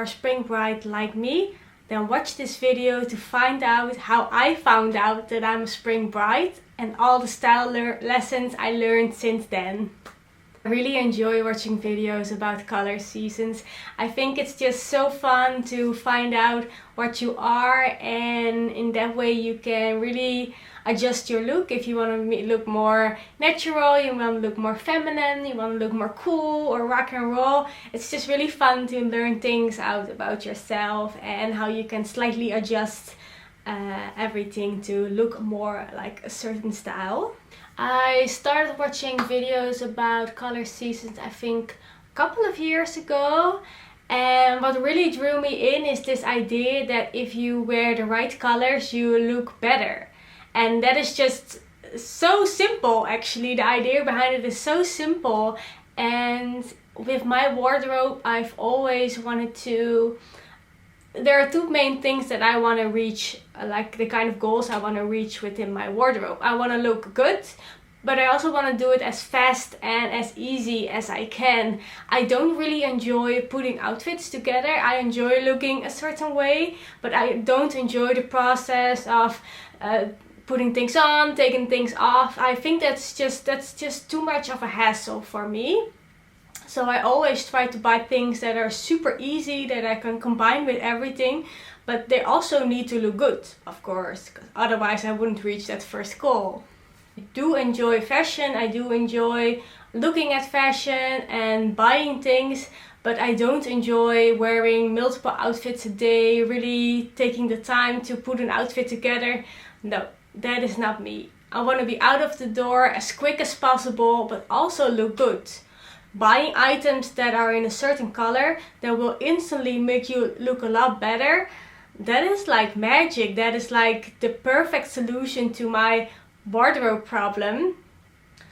are spring bride like me, then watch this video to find out how I found out that I'm a spring bride and all the style lessons I learned since then. I really enjoy watching videos about color seasons. I think it's just so fun to find out what you are, and in that way you can really adjust your look. If you want to look more natural, you want to look more feminine, you want to look more cool or rock and roll. It's just really fun to learn things out about yourself and how you can slightly adjust everything to look more like a certain style. I started watching videos about color seasons I think a couple of years ago, and what really drew me in is this idea that if you wear the right colors you look better. And that is just so simple actually. The idea behind it is so simple, and with my wardrobe I've always wanted to... There are two main things that I want to reach, like the kind of goals I want to reach within my wardrobe. I want to look good, but I also want to do it as fast and as easy as I can. I don't really enjoy putting outfits together. I enjoy looking a certain way, but I don't enjoy the process of putting things on, taking things off. I think that's just too much of a hassle for me. So I always try to buy things that are super easy, that I can combine with everything, but they also need to look good, of course, because otherwise I wouldn't reach that first goal. I do enjoy fashion, I do enjoy looking at fashion and buying things, but I don't enjoy wearing multiple outfits a day, really taking the time to put an outfit together. No, that is not me. I want to be out of the door as quick as possible, but also look good. Buying items that are in a certain color that will instantly make you look a lot better, that is like magic. That is like the perfect solution to my wardrobe problem.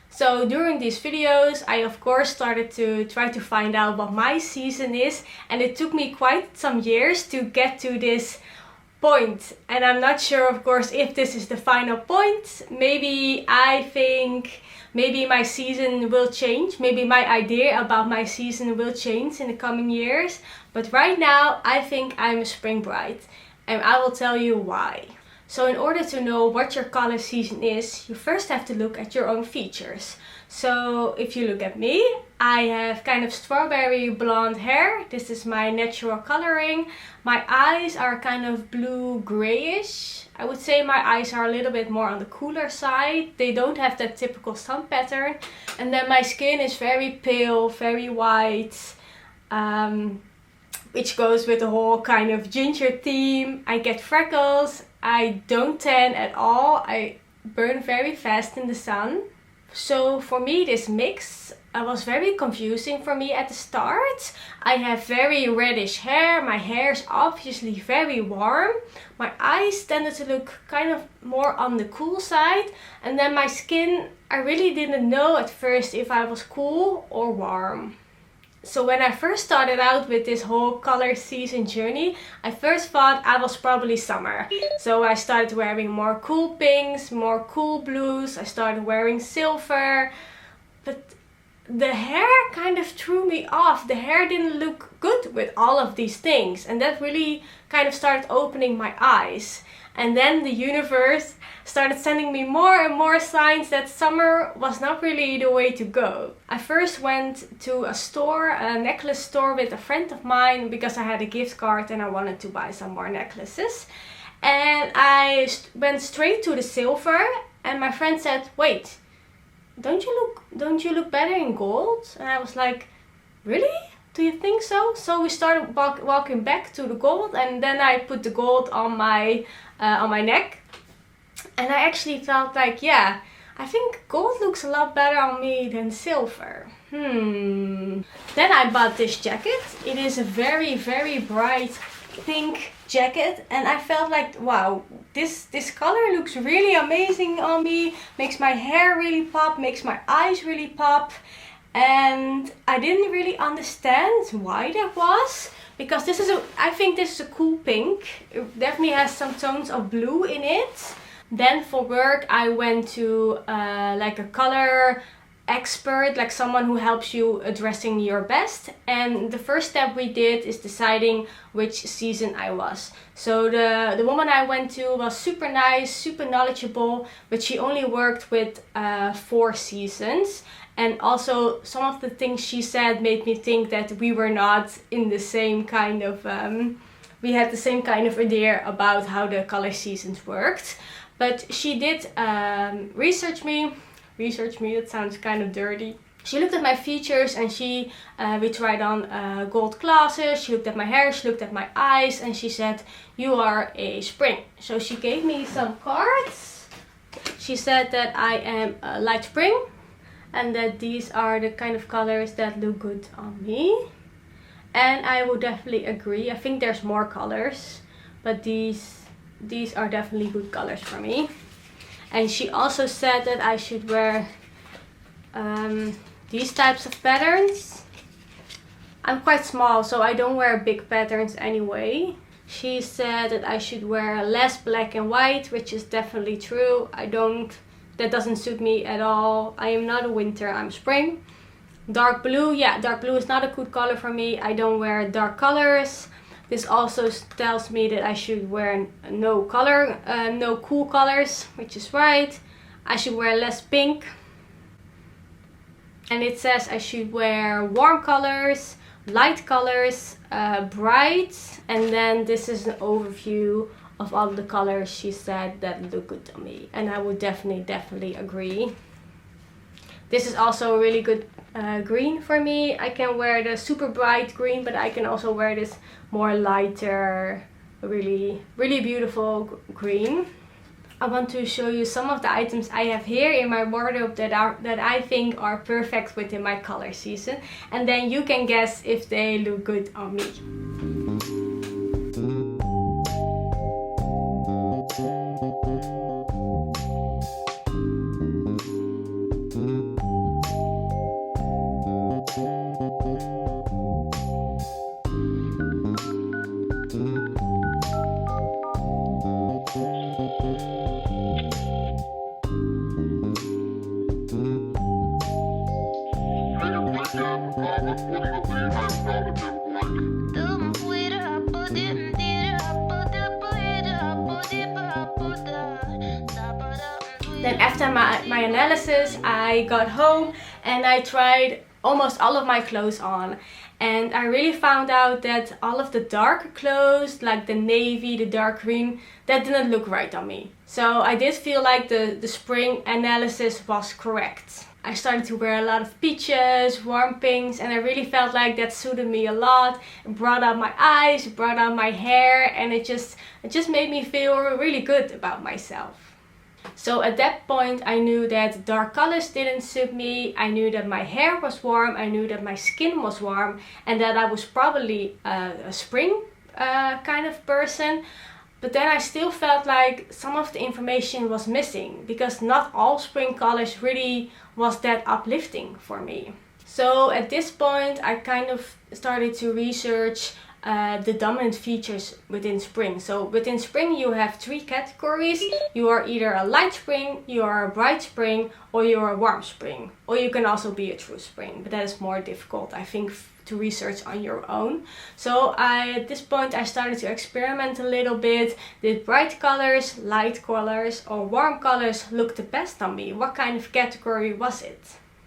So during these videos I of course started to try to find out what my season is, and it took me quite some years to get to this point. And I'm not sure of course if this is the final point. Maybe I think maybe my season will change. Maybe my idea about my season will change in the coming years. But right now I think I'm a spring bride, and I will tell you why. So in order to know what your color season is, you first have to look at your own features. So if you look at me, I have kind of strawberry blonde hair. This is my natural coloring. My eyes are kind of blue grayish. I would say my eyes are a little bit more on the cooler side. They don't have that typical sun pattern. And then my skin is very pale, very white, which goes with the whole kind of ginger theme. I get freckles. I don't tan at all. I burn very fast in the sun. So for me this mix was very confusing for me at the start. I have very reddish hair. My hair is obviously very warm. My eyes tended to look kind of more on the cool side. And then my skin, I really didn't know at first if I was cool or warm. So when I first started out with this whole color season journey, I first thought I was probably summer. So I started wearing more cool pinks, more cool blues. I started wearing silver. But the hair kind of threw me off. The hair didn't look good with all of these things. And that really kind of started opening my eyes. And then the universe started sending me more and more signs that summer was not really the way to go. I first went to a store, a necklace store with a friend of mine, because I had a gift card and I wanted to buy some more necklaces. And I went straight to the silver, and my friend said, "Wait, don't you look better in gold?" And I was like, "Really? Do you think so?" So we started walking back to the gold, and then I put the gold on my neck. And I actually felt like, yeah, I think gold looks a lot better on me than silver. Then I bought this jacket. It is a very, very bright pink jacket, and I felt like, wow, this color looks really amazing on me. Makes my hair really pop, makes my eyes really pop. And I didn't really understand why that was, because I think this is a cool pink. It definitely has some tones of blue in it. Then for work I went to like a color expert, like someone who helps you dressing your best. And the first step we did is deciding which season I was. So the woman I went to was super nice, super knowledgeable, but she only worked with 4 seasons. And also some of the things she said made me think that we were not in the same kind of, we had the same kind of idea about how the color seasons worked. But she did research me, that sounds kind of dirty. She looked at my features and we tried on gold glasses, she looked at my hair, she looked at my eyes, and she said, you are a spring. So she gave me some cards. She said that I am a light spring and that these are the kind of colors that look good on me. And I would definitely agree. I think there's more colors, but these are definitely good colors for me. And she also said that I should wear these types of patterns. I'm quite small, so I don't wear big patterns anyway. She said that I should wear less black and white, which is definitely true. That doesn't suit me at all. I am not a winter, I'm spring. Dark blue, yeah, dark blue is not a good color for me. I don't wear dark colors. This also tells me that I should wear no cool colors, which is right. I should wear less pink. And it says I should wear warm colors, light colors, bright. And then this is an overview of all the colors she said that look good on me. And I would definitely agree. This is also a really good green for me. I can wear the super bright green, but I can also wear this more lighter, really beautiful green. I want to show you some of the items I have here in my wardrobe that I think are perfect within my color season, and then you can guess if they look good on me. Then after my analysis, I got home and I tried almost all of my clothes on. And I really found out that all of the dark clothes, like the navy, the dark green, that didn't look right on me. So I did feel like the spring analysis was correct. I started to wear a lot of peaches, warm pinks, and I really felt like that suited me a lot. It brought out my eyes, it brought out my hair, and it just made me feel really good about myself. So at that point I knew that dark colors didn't suit me. I knew that my hair was warm, I knew that my skin was warm, and that I was probably a spring kind of person. But then I still felt like some of the information was missing, because not all spring colors really was that uplifting for me. So at this point I kind of started to research the dominant features within spring. So within spring you have 3 categories. You are either a light spring, you are a bright spring, or you are a warm spring. Or you can also be a true spring, but that is more difficult, I think, to research on your own. So at this point I started to experiment a little bit. Did bright colors, light colors, or warm colors look the best on me? What kind of category was it?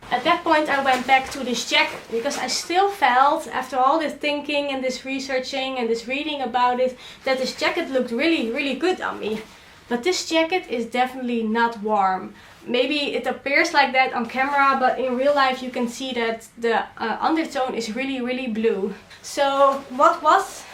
At that point I went back to this jacket, because I still felt, after all this thinking and this researching and this reading about it, that this jacket looked really good on me. But this jacket is definitely not warm. Maybe it appears like that on camera, but in real life you can see that the undertone is really blue. So what was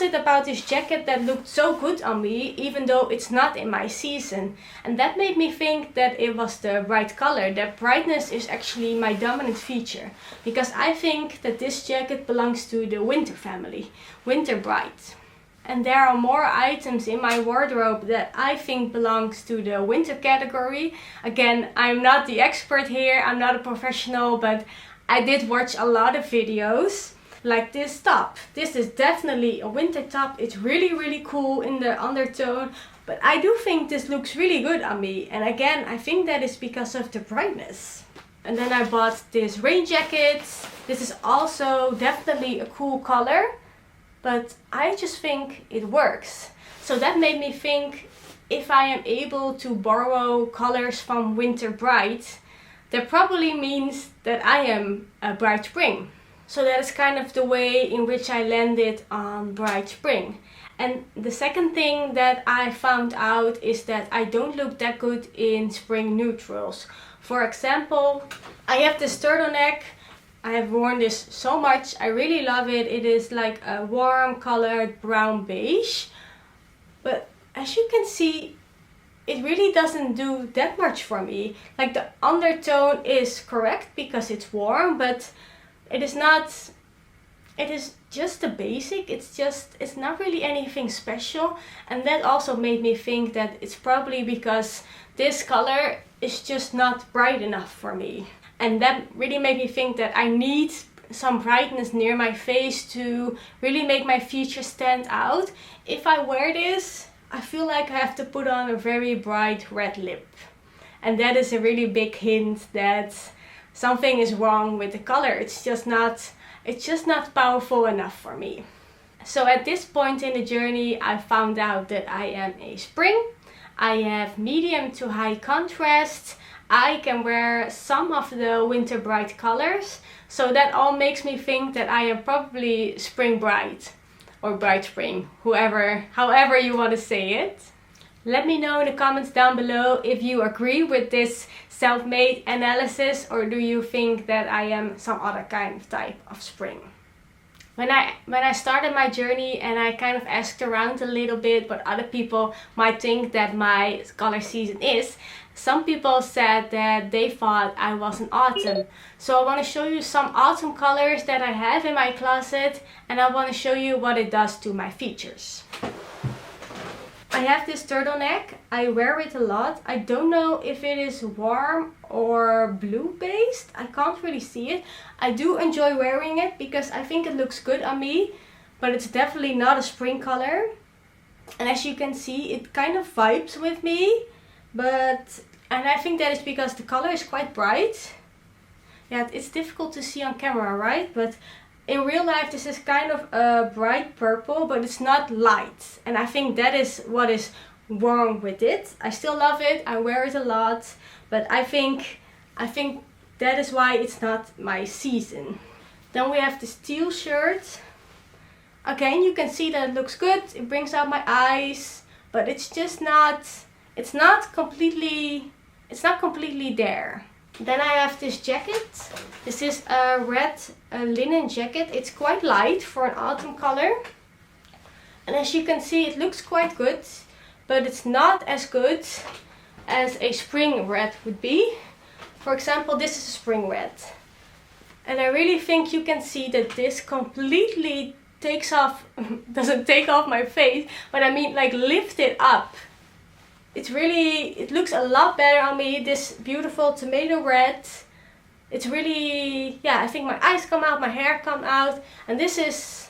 it about this jacket that looked so good on me, even though it's not in my season? And that made me think that it was the bright color. That brightness is actually my dominant feature, because I think that this jacket belongs to the winter family, winter bright. And there are more items in my wardrobe that I think belongs to the winter category. Again, I'm not the expert here, I'm not a professional, but I did watch a lot of videos. Like this top. This is definitely a winter top. It's really cool in the undertone, but I do think this looks really good on me. And again, I think that is because of the brightness. And then I bought this rain jacket. This is also definitely a cool color, but I just think it works. So that made me think, if I am able to borrow colors from Winter Bright, that probably means that I am a bright spring. So that is kind of the way in which I landed on bright spring. And the second thing that I found out is that I don't look that good in spring neutrals. For example, I have this turtleneck. I have worn this so much. I really love it. It is like a warm colored brown beige. But as you can see, it really doesn't do that much for me. Like, the undertone is correct because it's warm, but it is not, it is just the basic. It's not really anything special. And that also made me think that it's probably because this color is just not bright enough for me. And that really made me think that I need some brightness near my face to really make my features stand out. If I wear this, I feel like I have to put on a very bright red lip. And that is a really big hint that something is wrong with the color. It's just not powerful enough for me. So at this point in the journey, I found out that I am a spring. I have medium to high contrast. I can wear some of the Winter Bright colors. So that all makes me think that I am probably spring bright or bright spring, however you want to say it. Let me know in the comments down below if you agree with this self-made analysis, or do you think that I am some other kind of type of spring. When I started my journey and I kind of asked around a little bit what other people might think that my color season is, some people said that they thought I was an autumn. So I want to show you some autumn colors that I have in my closet, and I want to show you what it does to my features. I have this turtleneck. I wear it a lot. I don't know if it is warm or blue based. I can't really see it. I do enjoy wearing it because I think it looks good on me, but it's definitely not a spring color. And as you can see, it kind of vibes with me, and I think that is because the color is quite bright. Yeah, it's difficult to see on camera, right? But in real life, this is kind of a bright purple, but it's not light. And I think that is what is wrong with it. I still love it. I wear it a lot. But I think that is why it's not my season. Then we have this teal shirt. Again, you can see that it looks good. It brings out my eyes. But it's just not, it's not completely there. Then I have this jacket. This is a red linen jacket. It's quite light for an autumn color. And as you can see, it looks quite good, but it's not as good as a spring red would be. For example, this is a spring red. And I really think you can see that this completely takes off, doesn't take off my face, but I mean like lift it up. It looks a lot better on me, this beautiful tomato red. It's really, yeah, I think my eyes come out, my hair come out, and this is,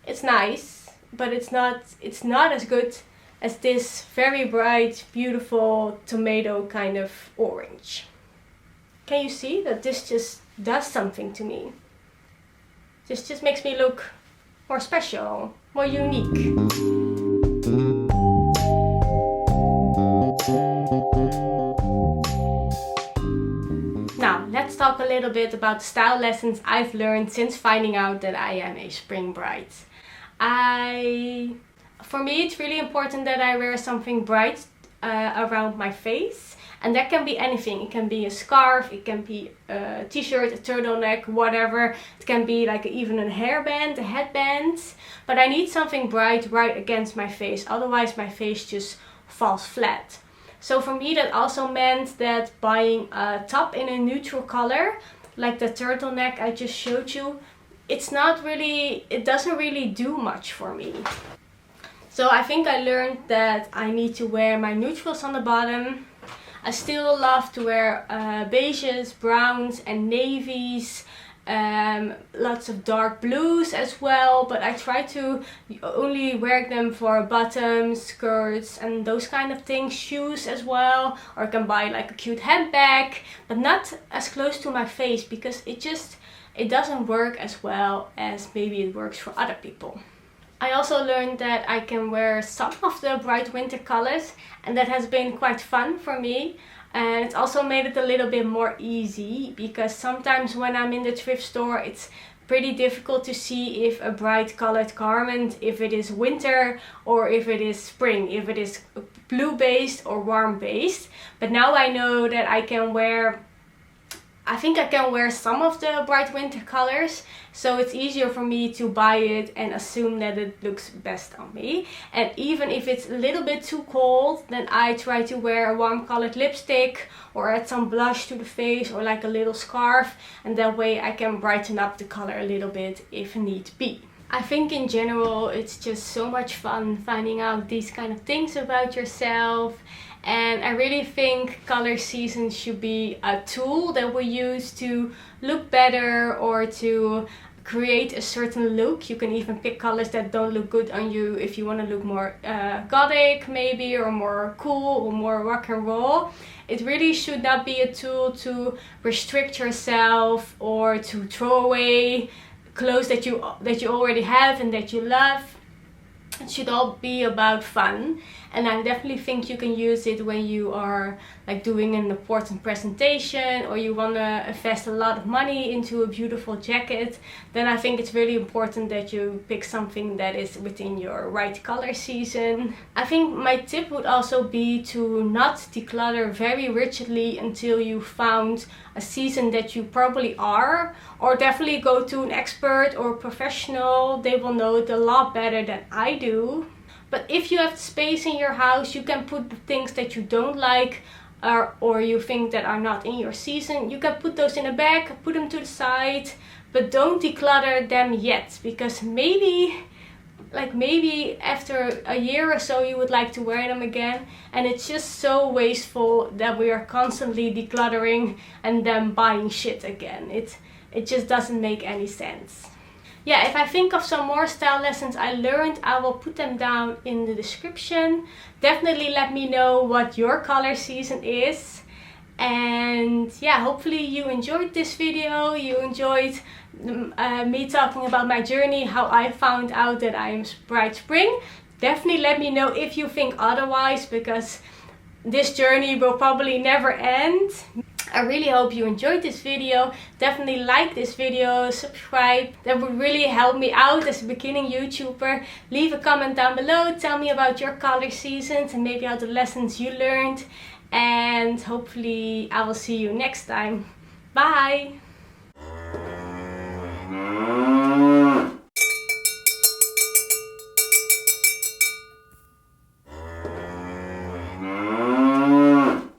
it's nice, but it's not as good as this very bright, beautiful tomato kind of orange. Can you see that this just does something to me? This just makes me look more special, more unique. Now, let's talk a little bit about the style lessons I've learned since finding out that I am a spring bright. For me, it's really important that I wear something bright around my face. And that can be anything. It can be a scarf, it can be a t-shirt, a turtleneck, whatever. It can be like even a hairband, a headband. But I need something bright right against my face. Otherwise my face just falls flat. So for me that also meant that buying a top in a neutral color, like the turtleneck I just showed you, it doesn't really do much for me. So I think I learned that I need to wear my neutrals on the bottom. I still love to wear beiges, browns and navies. lots of dark blues as well, but I try to only wear them for bottoms, skirts and those kind of things, shoes as well, or I can buy like a cute handbag, but not as close to my face because it doesn't work as well as maybe it works for other people. I also learned that I can wear some of the bright winter colors, and that has been quite fun for me. And it's also made it a little bit more easy because sometimes when I'm in the thrift store it's pretty difficult to see if a bright colored garment, if it is winter or if it is spring, if it is blue based or warm based. But now I know that I can wear, I think I can wear some of the bright winter colors, so it's easier for me to buy it and assume that it looks best on me. And even if it's a little bit too cold, then I try to wear a warm colored lipstick or add some blush to the face or like a little scarf, and that way I can brighten up the color a little bit if need be. I think in general it's just so much fun finding out these kind of things about yourself. And I really think color seasons should be a tool that we use to look better or to create a certain look. You can even pick colors that don't look good on you if you want to look more gothic maybe, or more cool or more rock and roll. It really should not be a tool to restrict yourself or to throw away clothes that you already have and that you love. It should all be about fun, and I definitely think you can use it when you are like doing an important presentation or you want to invest a lot of money into a beautiful jacket. Then I think it's really important that you pick something that is within your right color season. I think my tip would also be to not declutter very rigidly until you found a season that you probably are, or definitely go to an expert or professional. They will know it a lot better than I do. But if you have space in your house, you can put the things that you don't like or you think that are not in your season. You can put those in a bag, put them to the side, but don't declutter them yet, because maybe after a year or so you would like to wear them again, and it's just so wasteful that we are constantly decluttering and then buying shit again. It just doesn't make any sense. Yeah, if I think of some more style lessons I learned, I will put them down in the description. Definitely let me know what your color season is. And yeah, hopefully you enjoyed this video. You enjoyed me talking about my journey, how I found out that I am bright spring. Definitely let me know if you think otherwise, because this journey will probably never end. I really hope you enjoyed this video. Definitely like this video, subscribe. That would really help me out as a beginning YouTuber. Leave a comment down below. Tell me about your color seasons and maybe other lessons you learned. And hopefully I will see you next time. Bye!